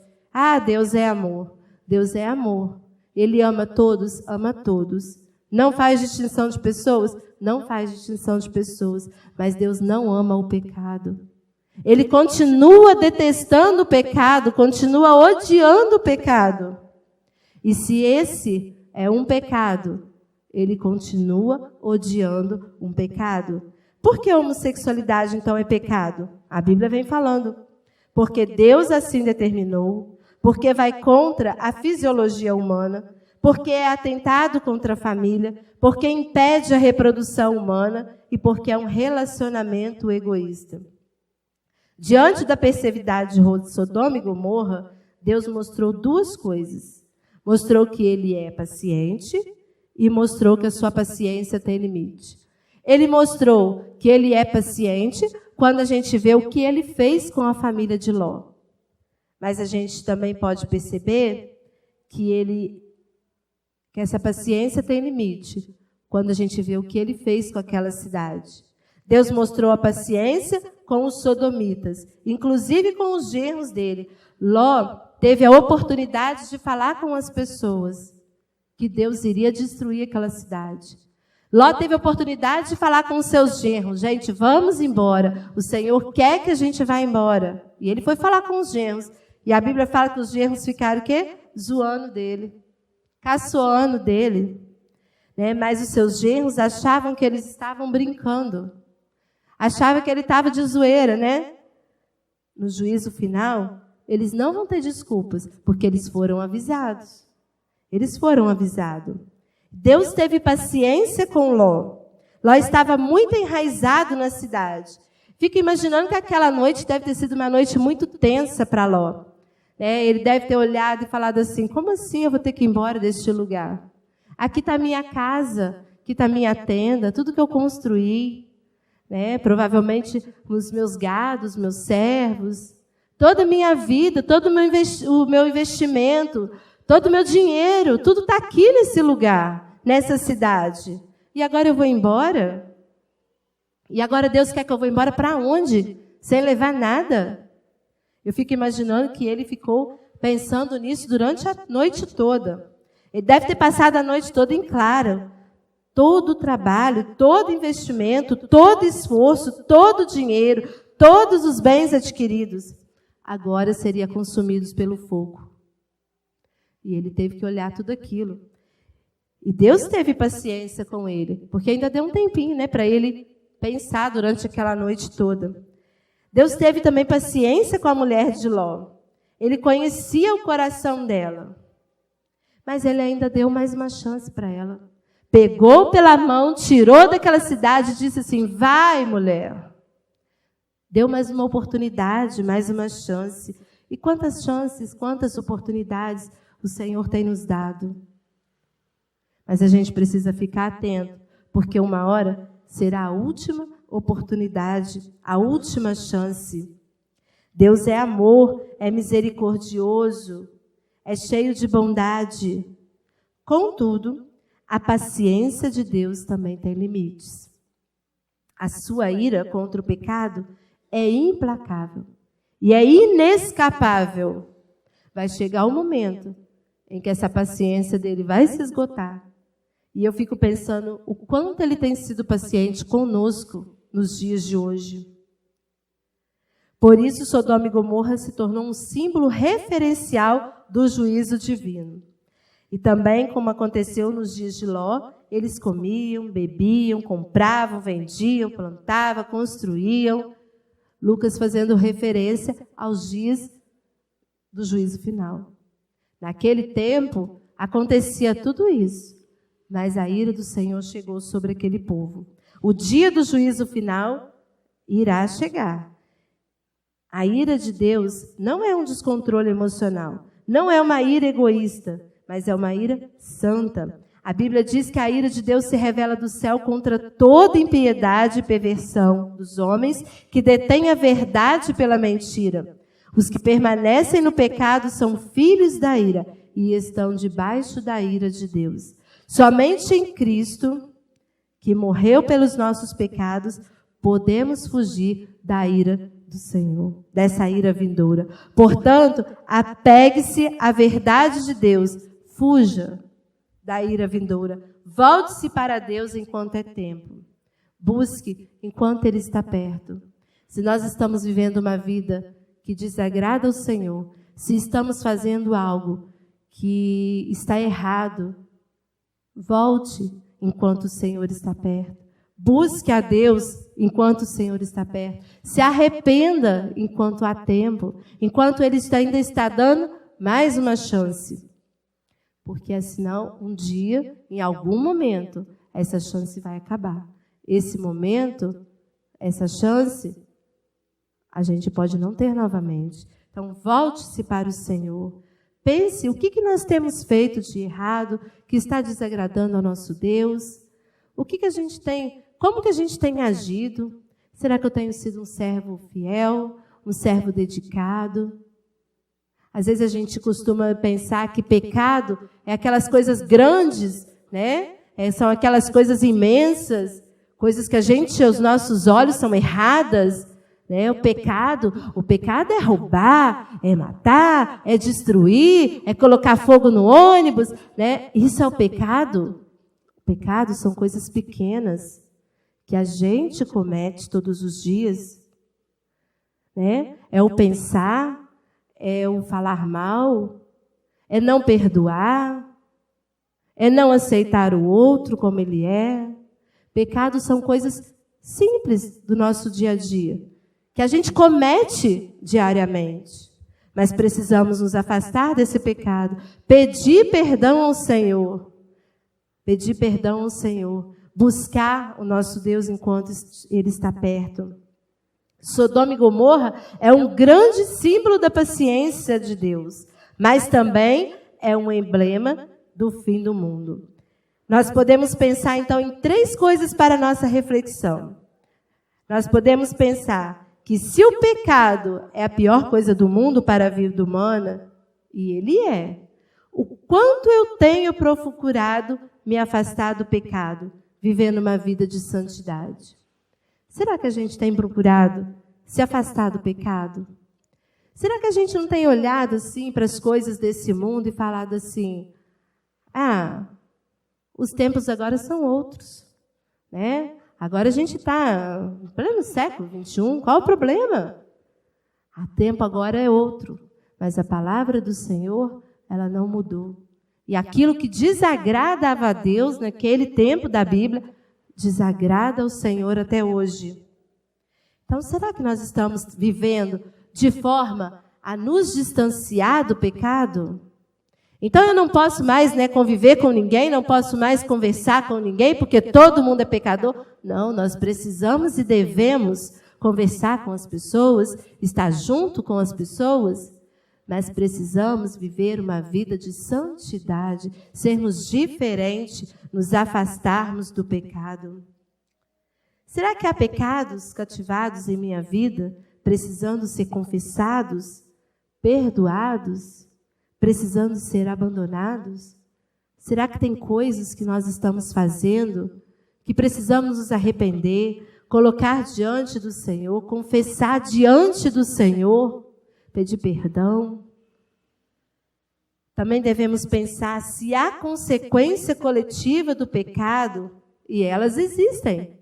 Speaker 2: Deus é amor. Deus é amor. Ele ama todos, ama todos. Não faz distinção de pessoas? Não faz distinção de pessoas. Mas Deus não ama o pecado. Ele continua detestando o pecado, continua odiando o pecado. E se esse é um pecado, ele continua odiando um pecado. Por que a homossexualidade, então, é pecado? A Bíblia vem falando. Porque Deus assim determinou, porque vai contra a fisiologia humana, porque é atentado contra a família, porque impede a reprodução humana e porque é um relacionamento egoísta. Diante da perversidade de Sodoma e Gomorra, Deus mostrou duas coisas. Mostrou que ele é paciente e mostrou que a sua paciência tem limite. Ele mostrou que ele é paciente quando a gente vê o que ele fez com a família de Ló. Mas a gente também pode perceber que essa paciência tem limite quando a gente vê o que ele fez com aquela cidade. Deus mostrou a paciência com os sodomitas, inclusive com os genros dele. Ló teve a oportunidade de falar com as pessoas que Deus iria destruir aquela cidade. Ló teve a oportunidade de falar com os seus genros. Gente, vamos embora. O Senhor quer que a gente vá embora. E ele foi falar com os genros. E a Bíblia fala que os genros ficaram o quê? Zoando dele. Caçoando dele. Mas os seus genros achavam que eles estavam brincando. Achavam que ele estava de zoeira, No juízo final, eles não vão ter desculpas, porque eles foram avisados. Eles foram avisados. Deus teve paciência com Ló. Ló estava muito enraizado na cidade. Fica imaginando que aquela noite deve ter sido uma noite muito tensa para Ló. Ele deve ter olhado e falado assim, como assim eu vou ter que ir embora deste lugar? Aqui está a minha casa, aqui está a minha tenda, tudo que eu construí. Provavelmente os meus gados, meus servos, toda a minha vida, todo o meu investimento, todo o meu dinheiro, tudo está aqui nesse lugar. nessa cidade. E agora eu vou embora? E agora Deus quer que eu vou embora para onde? Sem levar nada? Eu fico imaginando que ele ficou pensando nisso durante a noite toda. Ele deve ter passado a noite toda em claro. Todo o trabalho, todo investimento, todo esforço, todo o dinheiro, todos os bens adquiridos, agora seriam consumidos pelo fogo. E ele teve que olhar tudo aquilo. E Deus teve paciência com ele, porque ainda deu um tempinho, né, para ele pensar durante aquela noite toda. Deus teve também paciência com a mulher de Ló. Ele conhecia o coração dela. Mas ele ainda deu mais uma chance para ela. Pegou pela mão, tirou daquela cidade e disse assim: vai, mulher. Deu mais uma oportunidade, mais uma chance. E quantas chances, quantas oportunidades o Senhor tem nos dado. Mas a gente precisa ficar atento, porque uma hora será a última oportunidade, a última chance. Deus é amor, é misericordioso, é cheio de bondade. Contudo, a paciência de Deus também tem limites. A sua ira contra o pecado é implacável e é inescapável. Vai chegar um momento em que essa paciência dele vai se esgotar. E eu fico pensando o quanto ele tem sido paciente conosco nos dias de hoje. Por isso, Sodoma e Gomorra se tornou um símbolo referencial do juízo divino. E também, como aconteceu nos dias de Ló, eles comiam, bebiam, compravam, vendiam, plantavam, construíam. Lucas fazendo referência aos dias do juízo final. Naquele tempo, acontecia tudo isso. Mas a ira do Senhor chegou sobre aquele povo. O dia do juízo final irá chegar. A ira de Deus não é um descontrole emocional, não é uma ira egoísta, mas é uma ira santa. A Bíblia diz que a ira de Deus se revela do céu contra toda impiedade e perversão dos homens que detêm a verdade pela mentira. Os que permanecem no pecado são filhos da ira e estão debaixo da ira de Deus. Somente em Cristo, que morreu pelos nossos pecados, podemos fugir da ira do Senhor, dessa ira vindoura. Portanto, apegue-se à verdade de Deus, fuja da ira vindoura, volte-se para Deus enquanto é tempo, busque enquanto Ele está perto. Se nós estamos vivendo uma vida que desagrada ao Senhor, se estamos fazendo algo que está errado, volte enquanto o Senhor está perto. Busque a Deus enquanto o Senhor está perto. Se arrependa enquanto há tempo, enquanto Ele ainda está dando mais uma chance. Porque, senão, um dia, em algum momento, essa chance vai acabar. Esse momento, essa chance, a gente pode não ter novamente. Então, volte-se para o Senhor. Pense o que nós temos feito de errado, que está desagradando ao nosso Deus. O que a gente tem, como que a gente tem agido? Será que eu tenho sido um servo fiel, um servo dedicado? Às vezes a gente costuma pensar que pecado é aquelas coisas grandes, né? São aquelas coisas imensas, coisas que aos nossos olhos são erradas. Né? O pecado é roubar, é matar, é destruir, é colocar fogo no ônibus. Né? Isso é o pecado. O pecado são coisas pequenas que a gente comete todos os dias. Né? É o pensar, é o falar mal, é não perdoar, é não aceitar o outro como ele é. Pecados são coisas simples do nosso dia a dia, que a gente comete diariamente. Mas precisamos nos afastar desse pecado, pedir perdão ao Senhor. Pedir perdão ao Senhor, buscar o nosso Deus enquanto Ele está perto. Sodoma e Gomorra é um grande símbolo da paciência de Deus, mas também é um emblema do fim do mundo. Nós podemos pensar, então, em 3 coisas para a nossa reflexão. Nós podemos pensar que se o pecado é a pior coisa do mundo para a vida humana, e ele é, o quanto eu tenho procurado me afastar do pecado, vivendo uma vida de santidade? Será que a gente tem procurado se afastar do pecado? Será que a gente não tem olhado assim para as coisas desse mundo e falado assim: os tempos agora são outros, né? Agora a gente está em pleno século XXI, qual o problema? O tempo agora é outro, mas a palavra do Senhor, ela não mudou. E aquilo que desagradava a Deus naquele tempo da Bíblia, desagrada ao Senhor até hoje. Então, será que nós estamos vivendo de forma a nos distanciar do pecado? Então, eu não posso mais, conviver com ninguém, não posso mais conversar com ninguém, porque todo mundo é pecador. Não, nós precisamos e devemos conversar com as pessoas, estar junto com as pessoas, mas precisamos viver uma vida de santidade, sermos diferentes, nos afastarmos do pecado. Será que há pecados cativados em minha vida, precisando ser confessados, perdoados, precisando ser abandonados? Será que tem coisas que nós estamos fazendo que precisamos nos arrepender, colocar diante do Senhor, confessar diante do Senhor, pedir perdão? Também devemos pensar se há consequência coletiva do pecado, e elas existem.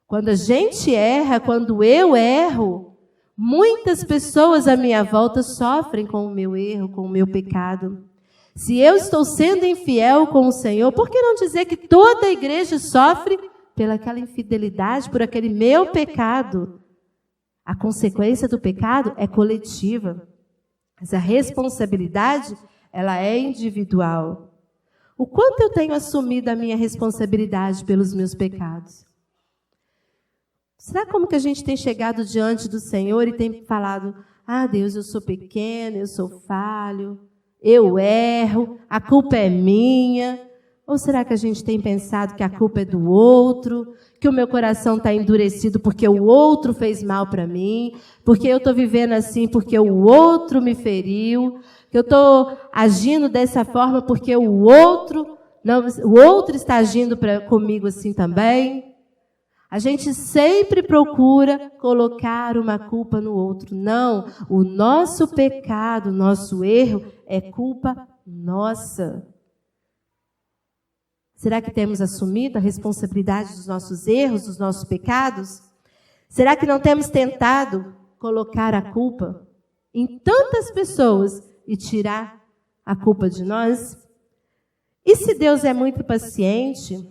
Speaker 2: Quando a gente erra, quando eu erro, muitas pessoas à minha volta sofrem com o meu erro, com o meu pecado. Se eu estou sendo infiel com o Senhor, por que não dizer que toda a igreja sofre pelaquela infidelidade, por aquele meu pecado? A consequência do pecado é coletiva, mas a responsabilidade, ela é individual. O quanto eu tenho assumido a minha responsabilidade pelos meus pecados? Será como que a gente tem chegado diante do Senhor e tem falado: Deus, eu sou pequeno, eu sou falho, eu erro, a culpa é minha? Ou será que a gente tem pensado que a culpa é do outro, que o meu coração está endurecido porque o outro fez mal para mim, porque eu estou vivendo assim porque o outro me feriu, que eu estou agindo dessa forma porque o outro está agindo comigo assim também? A gente sempre procura colocar uma culpa no outro. Não, o nosso pecado, o nosso erro é culpa nossa. Será que temos assumido a responsabilidade dos nossos erros, dos nossos pecados? Será que não temos tentado colocar a culpa em tantas pessoas e tirar a culpa de nós? E se Deus é muito paciente,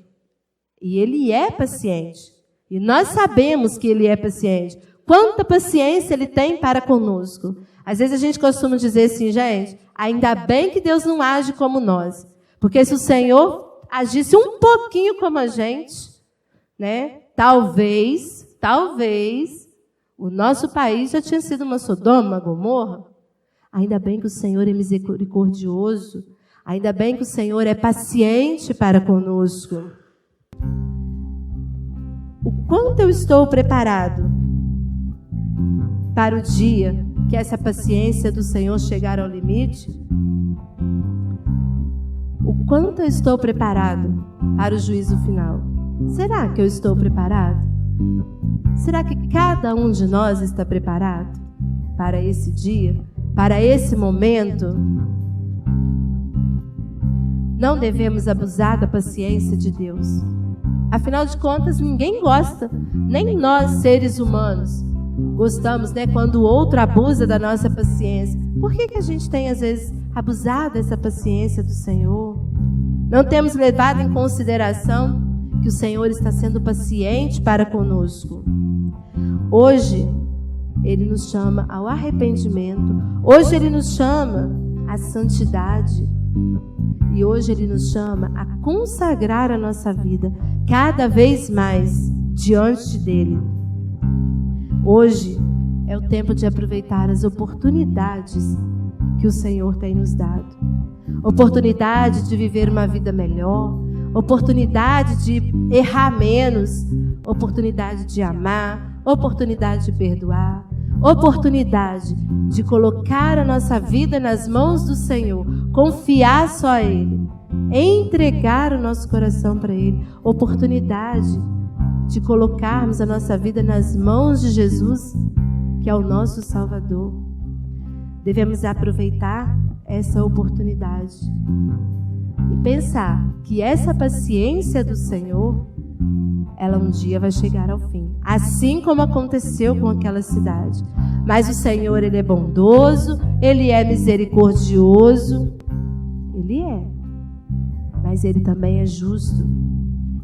Speaker 2: e Ele é paciente, e nós sabemos que Ele é paciente, quanta paciência Ele tem para conosco? Às vezes a gente costuma dizer assim: gente, ainda bem que Deus não age como nós, porque se o Senhor agisse um pouquinho como a gente, talvez o nosso país já tinha sido uma Sodoma, uma Gomorra. Ainda bem que o Senhor é misericordioso, ainda bem que o Senhor é paciente para conosco. O quanto eu estou preparado para o dia que essa paciência do Senhor chegar ao limite? O quanto eu estou preparado para o juízo final? Será que eu estou preparado? Será que cada um de nós está preparado para esse dia, para esse momento? Não devemos abusar da paciência de Deus. Afinal de contas, ninguém gosta, nem nós, seres humanos, gostamos, quando o outro abusa da nossa paciência. Por que a gente tem, às vezes, abusado dessa paciência do Senhor? Não temos levado em consideração que o Senhor está sendo paciente para conosco. Hoje, Ele nos chama ao arrependimento. Hoje, Ele nos chama à santidade. E hoje Ele nos chama a consagrar a nossa vida cada vez mais diante dEle. Hoje é o tempo de aproveitar as oportunidades que o Senhor tem nos dado. Oportunidade de viver uma vida melhor, oportunidade de errar menos, oportunidade de amar, oportunidade de perdoar, Oportunidade de colocar a nossa vida nas mãos do Senhor, confiar só a Ele, entregar o nosso coração para Ele. Oportunidade de colocarmos a nossa vida nas mãos de Jesus, que é o nosso Salvador. Devemos aproveitar essa oportunidade e pensar que essa paciência do Senhor, ela um dia vai chegar ao fim, assim como aconteceu com aquela cidade. Mas o Senhor, Ele é bondoso, Ele é misericordioso, Ele é, mas Ele também é justo.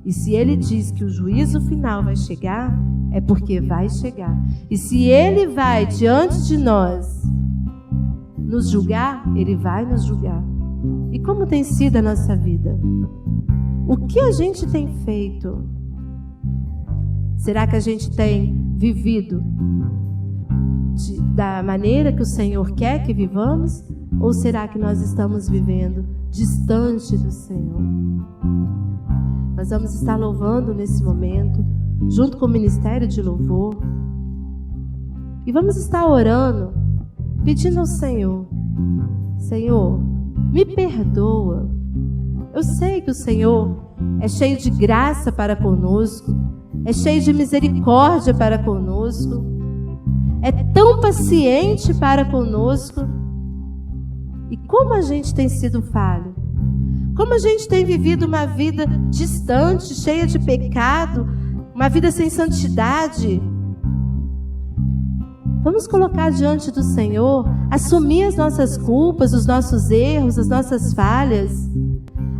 Speaker 2: E se Ele diz que o juízo final vai chegar, é porque vai chegar. E se Ele vai diante de nós nos julgar, Ele vai nos julgar. E como tem sido a nossa vida? O que a gente tem feito? Será que a gente tem vivido da maneira que o Senhor quer que vivamos? Ou será que nós estamos vivendo distante do Senhor? Nós vamos estar louvando nesse momento, junto com o Ministério de Louvor. E vamos estar orando, pedindo ao Senhor: Senhor, me perdoa. Eu sei que o Senhor é cheio de graça para conosco, é cheio de misericórdia para conosco, é tão paciente para conosco. E como a gente tem sido falho, como a gente tem vivido uma vida distante, cheia de pecado, uma vida sem santidade. Vamos colocar diante do Senhor, assumir as nossas culpas, os nossos erros, as nossas falhas.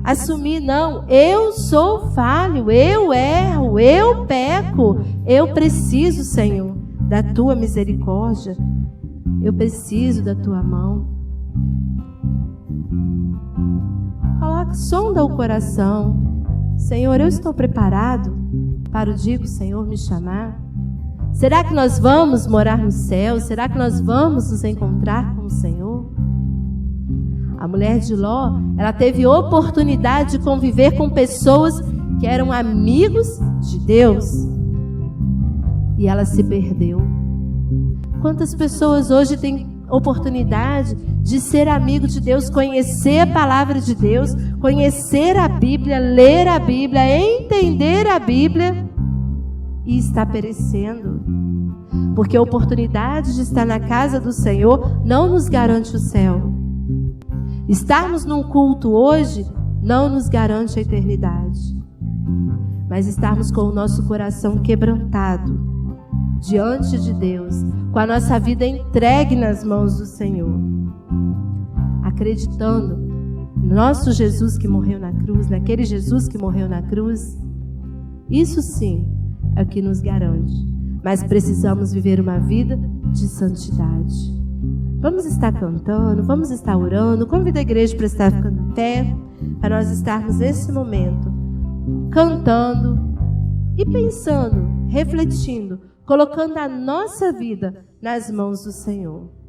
Speaker 2: Assumir, não, eu sou falho, eu erro, eu peco, eu preciso, Senhor, da Tua misericórdia, eu preciso da Tua mão. Coloca, sonda o coração. Senhor, eu estou preparado para o dia que o Senhor me chamar? Será que nós vamos morar no céu? Será que nós vamos nos encontrar com o Senhor? A mulher de Ló, ela teve oportunidade de conviver com pessoas que eram amigos de Deus. E ela se perdeu. Quantas pessoas hoje têm oportunidade de ser amigo de Deus, conhecer a palavra de Deus, conhecer a Bíblia, ler a Bíblia, entender a Bíblia, e está perecendo? Porque a oportunidade de estar na casa do Senhor não nos garante o céu. Estarmos num culto hoje não nos garante a eternidade. Mas estarmos com o nosso coração quebrantado diante de Deus, com a nossa vida entregue nas mãos do Senhor, acreditando no nosso Jesus que morreu na cruz, naquele Jesus que morreu na cruz, isso sim é o que nos garante. Mas precisamos viver uma vida de santidade. Vamos estar cantando, vamos estar orando. Convido a igreja para estar ficando em pé, para nós estarmos nesse momento cantando e pensando, refletindo, colocando a nossa vida nas mãos do Senhor.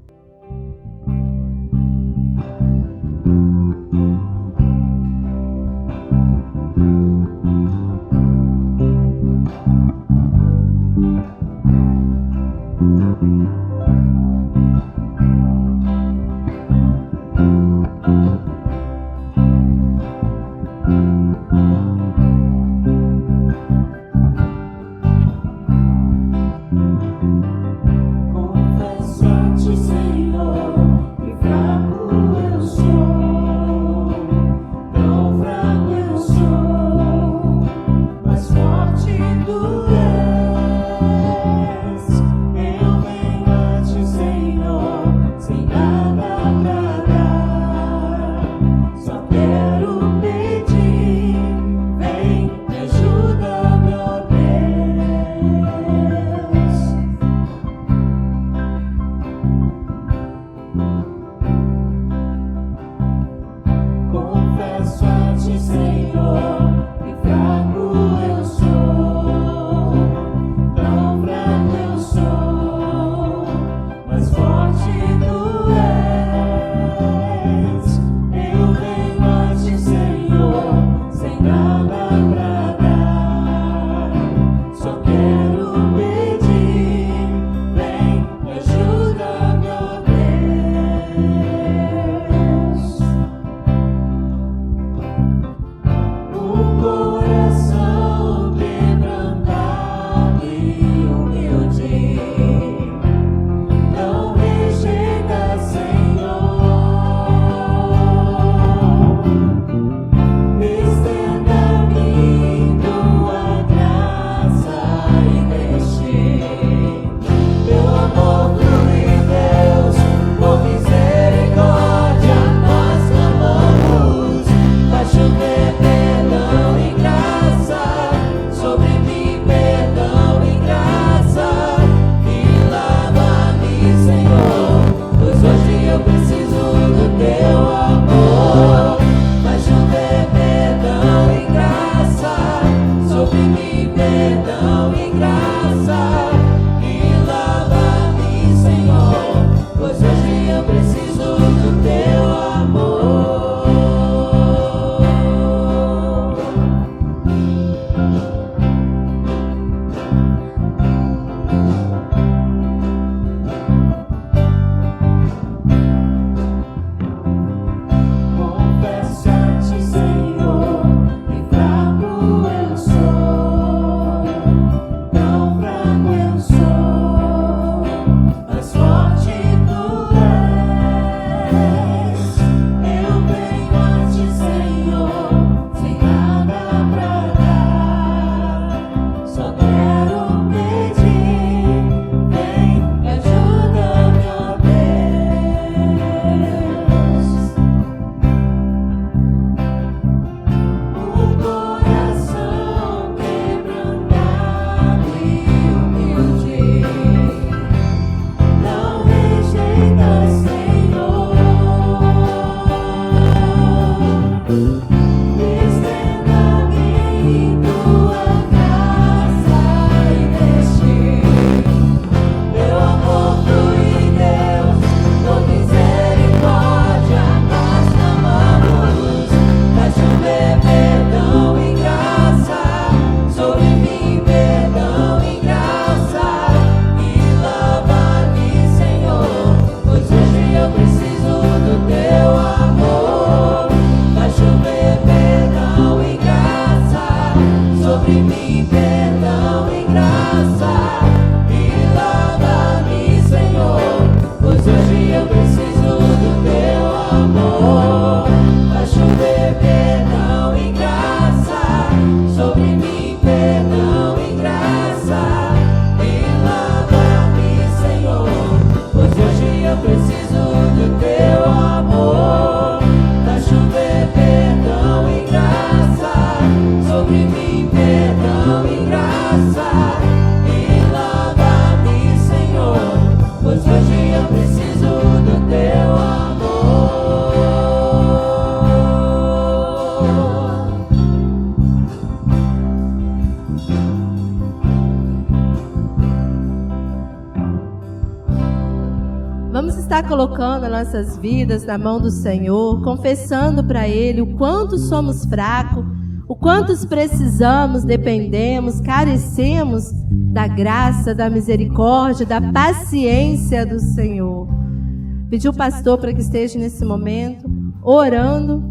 Speaker 2: colocando as nossas vidas na mão do Senhor, confessando para Ele o quanto somos fracos, o quanto precisamos, dependemos, carecemos da graça, da misericórdia, da paciência do Senhor. Pedi o pastor para que esteja nesse momento orando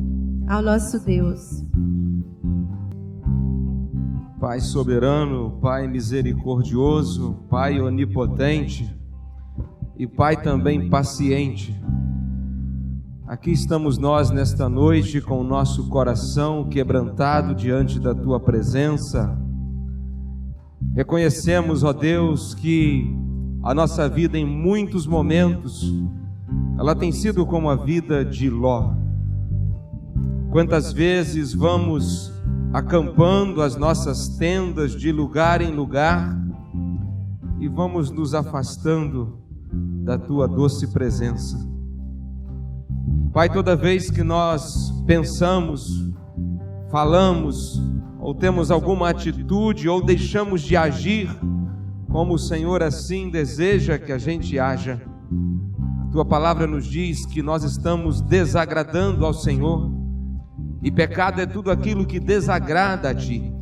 Speaker 2: ao nosso Deus.
Speaker 3: Pai soberano, Pai misericordioso, Pai onipotente e Pai também paciente, aqui estamos nós nesta noite com o nosso coração quebrantado diante da Tua presença. Reconhecemos, ó Deus, que a nossa vida em muitos momentos, ela tem sido como a vida de Ló. Quantas vezes vamos acampando as nossas tendas de lugar em lugar e vamos nos afastando da Tua doce presença. Pai, toda vez que nós pensamos, falamos, ou temos alguma atitude, ou deixamos de agir como o Senhor assim deseja que a gente haja, a Tua palavra nos diz que nós estamos desagradando ao Senhor, e pecado é tudo aquilo que desagrada a Ti.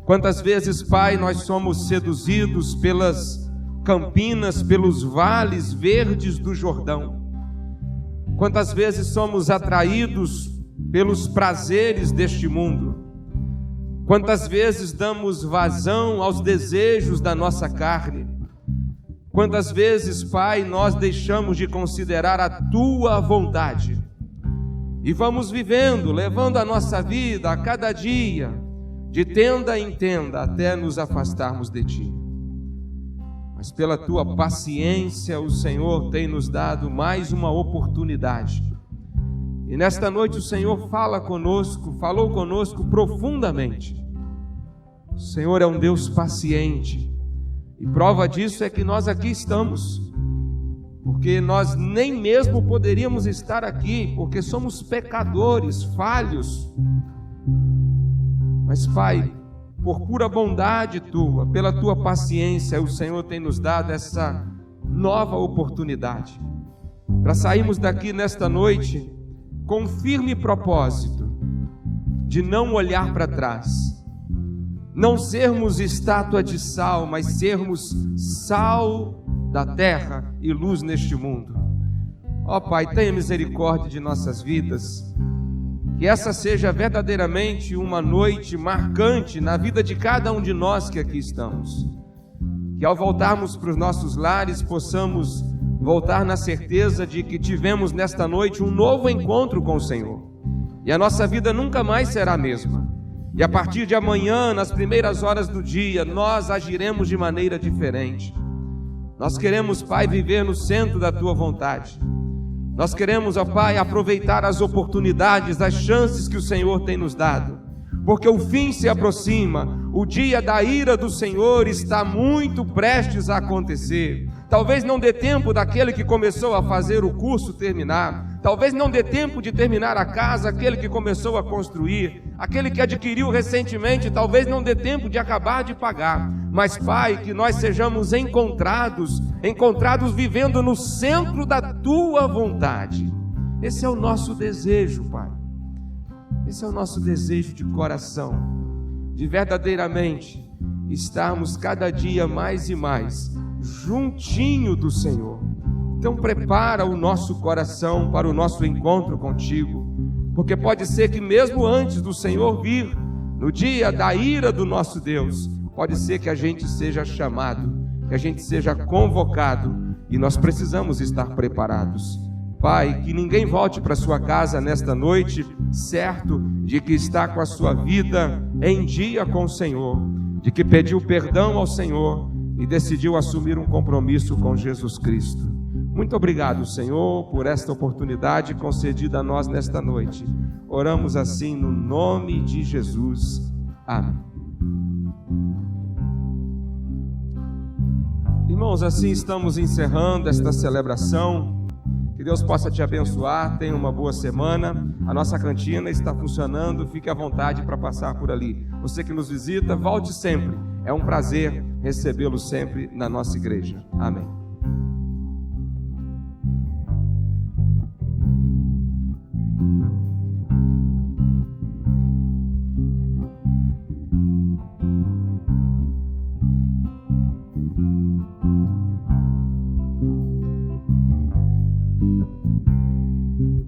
Speaker 3: Quantas vezes, Pai, nós somos seduzidos pelas campinas, pelos vales verdes do Jordão. Quantas vezes somos atraídos pelos prazeres deste mundo. Quantas vezes damos vazão aos desejos da nossa carne. Quantas vezes, Pai, nós deixamos de considerar a Tua vontade e vamos vivendo, levando a nossa vida a cada dia, de tenda em tenda, até nos afastarmos de Ti. Mas pela Tua paciência, o Senhor tem nos dado mais uma oportunidade. E nesta noite o Senhor falou conosco profundamente. O Senhor é um Deus paciente, e prova disso é que nós aqui estamos, porque nós nem mesmo poderíamos estar aqui, porque somos pecadores, falhos. Mas, Pai, por pura bondade Tua, pela Tua paciência, o Senhor tem nos dado essa nova oportunidade para sairmos daqui nesta noite com um firme propósito de não olhar para trás, não sermos estátua de sal, mas sermos sal da terra e luz neste mundo. Ó Pai, tenha misericórdia de nossas vidas, que essa seja verdadeiramente uma noite marcante na vida de cada um de nós que aqui estamos, que ao voltarmos para os nossos lares possamos voltar na certeza de que tivemos nesta noite um novo encontro com o Senhor, e a nossa vida nunca mais será a mesma, e a partir de amanhã, nas primeiras horas do dia, nós agiremos de maneira diferente. Nós queremos, Pai, viver no centro da Tua vontade. Nós queremos, ó Pai, aproveitar as oportunidades, as chances que o Senhor tem nos dado, porque o fim se aproxima, o dia da ira do Senhor está muito prestes a acontecer. Talvez não dê tempo daquele que começou a fazer o curso terminar, talvez não dê tempo de terminar a casa, aquele que começou a construir, aquele que adquiriu recentemente, talvez não dê tempo de acabar de pagar, mas Pai, que nós sejamos encontrados vivendo no centro da Tua vontade. Esse é o nosso desejo, Pai, esse é o nosso desejo de coração, de verdadeiramente estarmos cada dia mais e mais juntinho do Senhor. Então prepara o nosso coração para o nosso encontro contigo, porque pode ser que mesmo antes do Senhor vir, no dia da ira do nosso Deus, pode ser que a gente seja chamado, que a gente seja convocado, e nós precisamos estar preparados. Pai, que ninguém volte para sua casa nesta noite certo de que está com a sua vida em dia com o Senhor, de que pediu perdão ao Senhor e decidiu assumir um compromisso com Jesus Cristo. Muito obrigado, Senhor, por esta oportunidade concedida a nós nesta noite. Oramos assim no nome de Jesus. Amém. Irmãos, assim estamos encerrando esta celebração. Que Deus possa te abençoar, tenha uma boa semana. A nossa cantina está funcionando, fique à vontade para passar por ali. Você que nos visita, volte sempre. É um prazer recebê-lo sempre na nossa igreja. Amém.